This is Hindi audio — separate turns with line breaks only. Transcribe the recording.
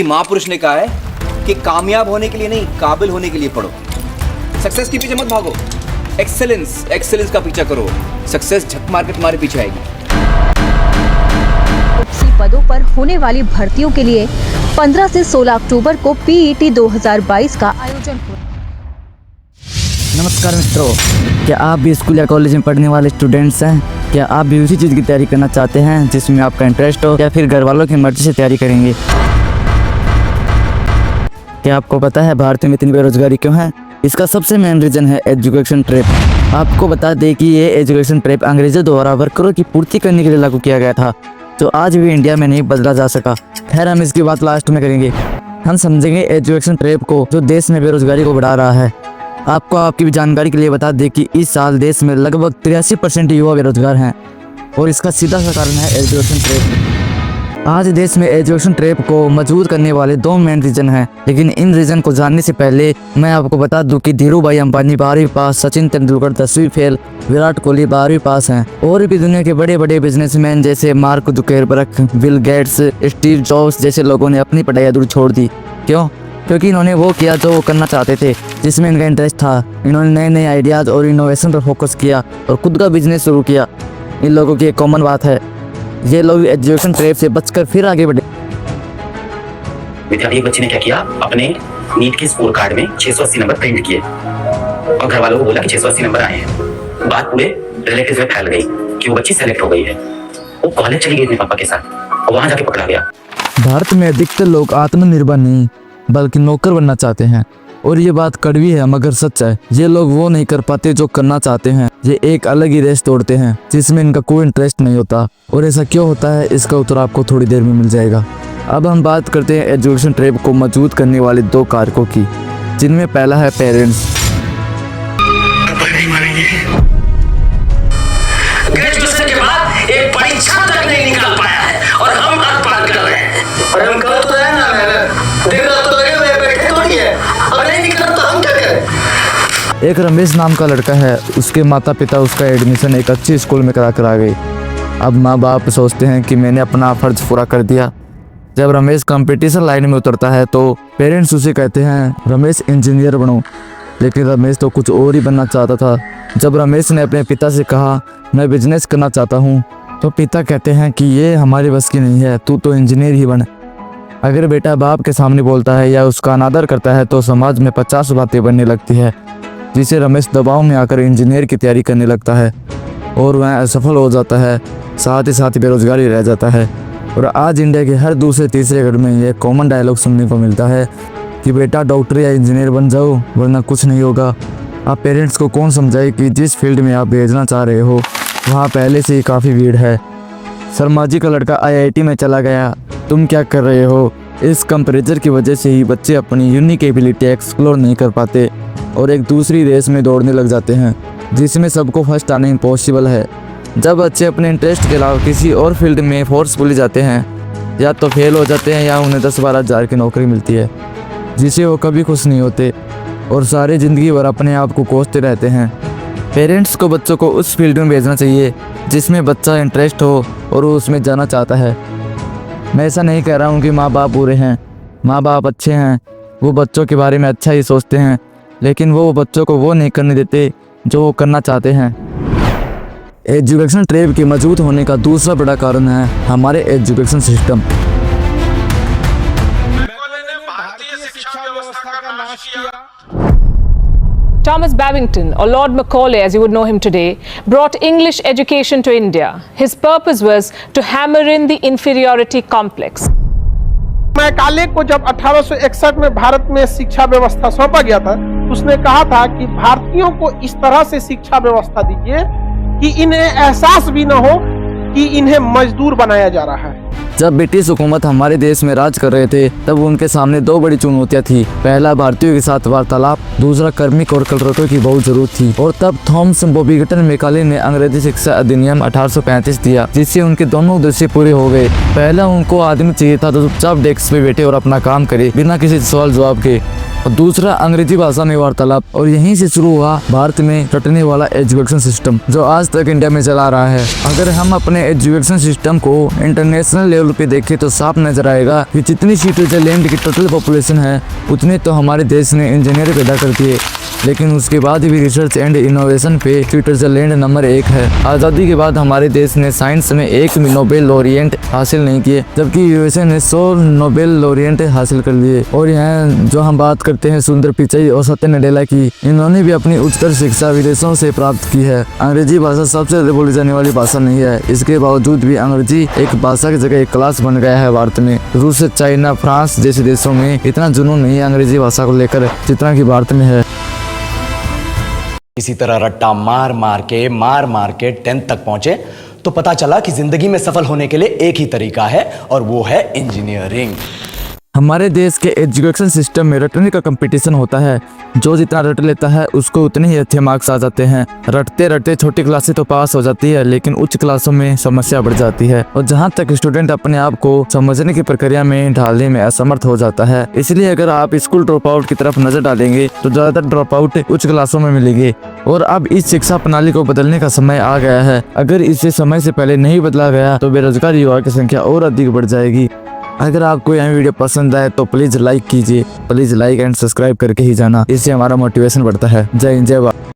महापुरुष ने कहा है कि कामयाब होने के लिए नहीं, काबिल होने के लिए पढ़ो। सक्सेस के पीछे मत भागो, एक्सेलेंस का पीछा करो। सक्सेस झक मार के तुम्हारे पीछे आएगी।
उच्च पदों पर होने वाली भर्तियों के लिए 15 से 16 अक्टूबर को पीईटी 2022 का आयोजन हुआ।
नमस्कार मित्रों, क्या आप भी स्कूल या कॉलेज में पढ़ने वाले स्टूडेंट्स हैं? क्या आप भी उसी चीज़ की तैयारी करना चाहते हैं जिसमें आपका इंटरेस्ट हो, या फिर घर वालों की मर्जी से तैयारी करेंगे? क्या आपको पता है भारत में इतनी बेरोजगारी क्यों है? इसका सबसे मेन रीज़न है एजुकेशन ट्रैप। आपको बता दें कि ये एजुकेशन ट्रैप अंग्रेजों द्वारा वर्करों की पूर्ति करने के लिए लागू किया गया था, जो आज भी इंडिया में नहीं बदला जा सका। खैर, हम इसकी बात लास्ट में करेंगे। हम समझेंगे एजुकेशन ट्रैप को, जो देश में बेरोजगारी को बढ़ा रहा है। आपको आपकी भी जानकारी के लिए बता दें कि इस साल देश में लगभग 83% युवा बेरोजगार हैं, और इसका सीधा सा कारण है एजुकेशन ट्रैप। आज देश में एजुकेशन ट्रैप को मजबूत करने वाले दो मेन रीजन हैं, लेकिन इन रीजन को जानने से पहले मैं आपको बता दूं कि धीरूभाई अंबानी 12वीं पास, सचिन तेंदुलकर 10वीं फेल, विराट कोहली 12वीं पास हैं, और भी दुनिया के बड़े बड़े बिजनेसमैन जैसे mark Zuckerberg, Bill Gates, Steve jobs जैसे लोगों ने अपनी पढ़ाई अधूरी छोड़ दी। क्यों? क्योंकि इन्होंने वो किया जो वो करना चाहते थे, जिसमें इनका इंटरेस्ट था। इन्होंने नए नए आइडियाज़ और इनोवेशन पर फोकस किया और खुद का बिजनेस शुरू किया। इन लोगों की एक कॉमन बात है, ये लोग एजुकेशन ट्रैप से बचकर फिर आगे बढ़े।
विद्यार्थी एक बच्चे ने क्या किया, अपने नीट के स्कोर कार्ड में 680 नंबर प्रिंट किए और घर वालों को बोला कि 680 नंबर आए हैं। बात पूरे रिलेटिव्स में फैल गई कि वो बच्ची सेलेक्ट हो गई है। वो कॉलेज चली गई अपने पापा के साथ और वहां जाके पकड़ा गया।
भारत में अधिकतर लोग आत्मनिर्भर नहीं बल्कि नौकर बनना चाहते हैं, और ये बात कड़वी है मगर सच है। ये लोग वो नहीं कर पाते जो करना चाहते हैं। ये एक अलग ही रेस तोड़ते हैं जिसमें इनका कोई इंटरेस्ट नहीं होता। और ऐसा क्यों होता है, इसका उत्तर आपको थोड़ी देर में मिल जाएगा। अब हम बात करते हैं एजुकेशन ट्रैप को मजबूत करने वाले दो कारकों की, जिनमें पहला है पेरेंट्स।
ग्रेजुएशन के बाद एक परीक्षा तक नहीं निकाल पाया है और हम अनपढ़ कर रहे हैं। और हम कर तो रहे ना, दिन रात तो लगे हुए बैठे थोड़ी है, और नहीं निकला तो हम क्या करें?
एक रमेश नाम का लड़का है, उसके माता पिता उसका एडमिशन एक अच्छी स्कूल में करा कर आ गए। अब माँ बाप सोचते हैं कि मैंने अपना फर्ज पूरा कर दिया। जब रमेश कंपटीशन लाइन में उतरता है तो पेरेंट्स उसे कहते हैं, रमेश इंजीनियर बनो। लेकिन रमेश तो कुछ और ही बनना चाहता था। जब रमेश ने अपने पिता से कहा, मैं बिजनेस करना चाहता हूँ, तो पिता कहते हैं कि ये हमारे बस की नहीं है, तू तो इंजीनियर ही बन। अगर बेटा बाप के सामने बोलता है या उसका अनादर करता है तो समाज में 50 बातें बनने लगती है, जिसे रमेश दबाव में आकर इंजीनियर की तैयारी करने लगता है और वह असफल हो जाता है। साथ ही बेरोजगारी रह जाता है। और आज इंडिया के हर दूसरे तीसरे घर में यह कॉमन डायलॉग सुनने को मिलता है कि बेटा डॉक्टर या इंजीनियर बन जाओ वरना कुछ नहीं होगा। आप पेरेंट्स को कौन समझाए कि जिस फील्ड में आप भेजना चाह रहे हो वहाँ पहले से ही काफ़ी भीड़ है। शर्मा जी का लड़का IIT में चला गया, तुम क्या कर रहे हो? इस कंपैरिजन की वजह से ही बच्चे अपनी यूनिक एबिलिटी एक्सप्लोर नहीं कर पाते और एक दूसरी रेस में दौड़ने लग जाते हैं जिसमें सबको फर्स्ट आना इम्पॉसिबल है। जब बच्चे अपने इंटरेस्ट के अलावा किसी और फील्ड में फोर्सफुली जाते हैं, या तो फेल हो जाते हैं या उन्हें 10-12 हज़ार की नौकरी मिलती है, जिससे वो कभी खुश नहीं होते और सारी ज़िंदगी भर अपने आप को कोसते रहते हैं। पेरेंट्स को बच्चों को उस फील्ड में भेजना चाहिए जिसमें बच्चा इंटरेस्ट हो और वो उसमें जाना चाहता है। मैं ऐसा नहीं कह रहा हूँ कि माँ बाप बुरे हैं। माँ बाप अच्छे हैं, वो बच्चों के बारे में अच्छा ही सोचते हैं, लेकिन वो बच्चों को वो नहीं करने देते जो वो करना चाहते हैं। एजुकेशन ट्रैप के मजबूत होने का दूसरा बड़ा कारण है हमारे education system.
Thomas Babington, or Lord Macaulay as you would know him today, brought English education to India. His purpose was to hammer in the inferiority complex.
Macaulay को जब 1861 में भारत में शिक्षा व्यवस्था सौंपा गया था, उसने कहा था कि भारतीयों को इस तरह से शिक्षा व्यवस्था दीजिए कि इन्हें एहसास भी न हो कि इन्हें मजदूर बनाया जा रहा है।
जब ब्रिटिश हुकूमत हमारे देश में राज कर रहे थे तब उनके सामने दो बड़ी चुनौतियां थी। पहला भारतीयों के साथ वार्तालाप, दूसरा कार्मिक और कलरकों की बहुत जरूरत थी। और तब थॉमस बॉबिंगटन मैकाले ने अंग्रेजी शिक्षा अधिनियम 1835 दिया, जिससे उनके दोनों उद्देश्य पूरे हो गए। पहला, उनको आदमी चाहिए था जो चुपचाप डेस्क पे बैठे और अपना काम करे बिना किसी सवाल जवाब के। और दूसरा अंग्रेजी भाषा में वार्तालाप। और यहीं से शुरू हुआ भारत में रटने वाला एजुकेशन सिस्टम जो आज तक इंडिया में चला रहा है। अगर हम अपने एजुकेशन सिस्टम को इंटरनेशनल लेवल पे देखें तो साफ नजर आएगा कि जितनी स्विट्जरलैंड की टोटल पॉपुलेशन है उतने तो हमारे देश ने इंजीनियर पैदा कर दिए, लेकिन उसके बाद भी रिसर्च एंड इनोवेशन पे स्विट्जरलैंड नंबर 1 है। आज़ादी के बाद हमारे देश ने साइंस में एक भी नोबेल लॉरिएट हासिल नहीं किए, जबकि यूएसए ने 100 नोबेल लॉरिएट हासिल कर लिए। और यहाँ जो हम बात करते हैं सुंदर पिचाई और सत्य नडेला की, इन्होंने भी अपनी उच्चतर शिक्षा विदेशों से प्राप्त की है। अंग्रेजी भाषा सबसे ज़्यादा बोली जाने वाली भाषा नहीं है, इसके बावजूद भी अंग्रेजी एक भाषा की जगह एक क्लास बन गया है भारत में। रूस, चाइना, फ्रांस जैसे देशों में इतना जुनून नहीं है अंग्रेजी भाषा को लेकर जितना कि भारत में है।
इसी तरह रट्टा मार मार के 10th तक पहुंचे तो पता चला कि जिंदगी में सफल होने के लिए एक ही तरीका है और वो है इंजीनियरिंग।
हमारे देश के एजुकेशन सिस्टम में रटने का कंपटीशन होता है। जो जितना रट लेता है उसको उतने ही अच्छे मार्क्स आ जाते हैं। रटते रटते छोटी क्लासें तो पास हो जाती है, लेकिन उच्च क्लासों में समस्या बढ़ जाती है। और जहां तक स्टूडेंट अपने आप को समझने की प्रक्रिया में ढालने में असमर्थ हो जाता है। इसलिए अगर आप स्कूल ड्रॉप आउट की तरफ नजर डालेंगे तो ज्यादातर ड्रॉप आउट उच्च क्लासों में मिलेंगे। और अब इस शिक्षा प्रणाली को बदलने का समय आ गया है। अगर इसे समय से पहले नहीं बदला गया तो बेरोजगार युवा की संख्या और अधिक बढ़ जाएगी। अगर आपको यह वीडियो पसंद आए तो प्लीज लाइक कीजिए, प्लीज लाइक एंड सब्सक्राइब करके ही जाना, इससे हमारा मोटिवेशन बढ़ता है। जय हिंद, जय भारत।